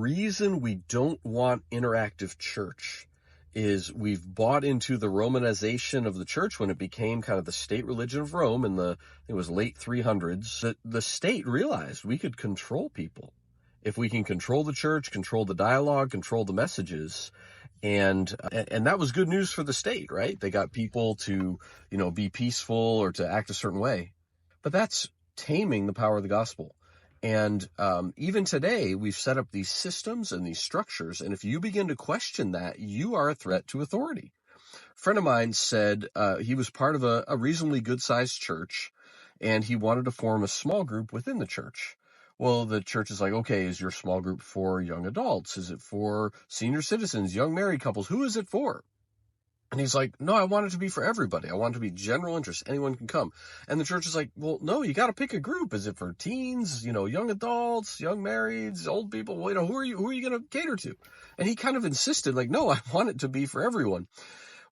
reason we don't want interactive church is we've bought into the Romanization of the church when it became kind of the state religion of Rome in it was late 300s. That the state realized we could control people. If we can control the church, control the dialogue, control the messages, and that was good news for the state, right? They got people to, be peaceful or to act a certain way. But that's taming the power of the gospel. And even today, we've set up these systems and these structures. And if you begin to question that, you are a threat to authority. A friend of mine said he was part of a reasonably good-sized church, and he wanted to form a small group within the church. Well, the church is like, okay, is your small group for young adults? Is it for senior citizens, young married couples? Who is it for? And he's like, no, I want it to be for everybody. I want it to be general interest. Anyone can come. And the church is like, well, no, you got to pick a group. Is it for teens, young adults, young marrieds, old people? Well, who are you going to cater to? And he kind of insisted, like, no, I want it to be for everyone.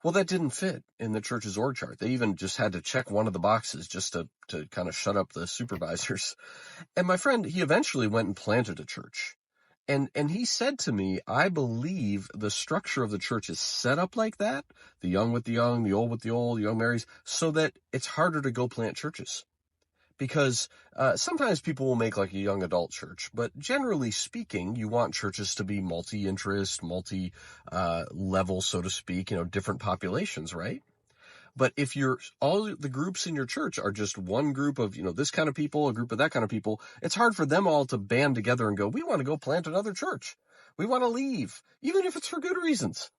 Well, that didn't fit in the church's org chart. They even just had to check one of the boxes just to kind of shut up the supervisors. And my friend, he eventually went and planted a church. And he said to me, I believe the structure of the church is set up like that, the young with the young, the old with the old, young marrieds, so that it's harder to go plant churches. Because sometimes people will make like a young adult church, but generally speaking, you want churches to be multi-interest, multi-level, so to speak, different populations, right? But if all the groups in your church are just one group of, this kind of people, a group of that kind of people, it's hard for them all to band together and go, we want to go plant another church. We want to leave, even if it's for good reasons.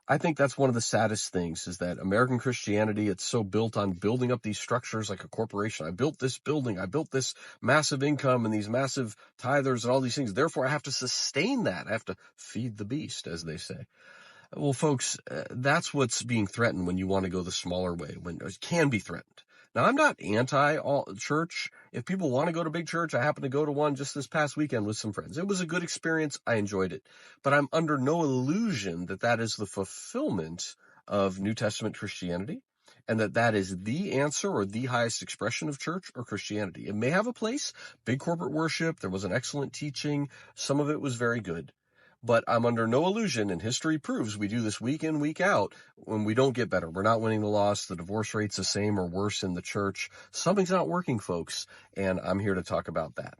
I think that's one of the saddest things is that American Christianity, it's so built on building up these structures like a corporation. I built this building. I built this massive income and these massive tithers and all these things. Therefore, I have to sustain that. I have to feed the beast, as they say. Well, folks, that's what's being threatened when you want to go the smaller way, when it can be threatened. Now, I'm not anti-church. If people want to go to big church, I happened to go to one just this past weekend with some friends. It was a good experience. I enjoyed it. But I'm under no illusion that that is the fulfillment of New Testament Christianity and that is the answer or the highest expression of church or Christianity. It may have a place, big corporate worship. There was an excellent teaching. Some of it was very good. But I'm under no illusion, and history proves we do this week in, week out, when we don't get better. We're not winning the loss. The divorce rate's the same or worse in the church. Something's not working, folks, and I'm here to talk about that.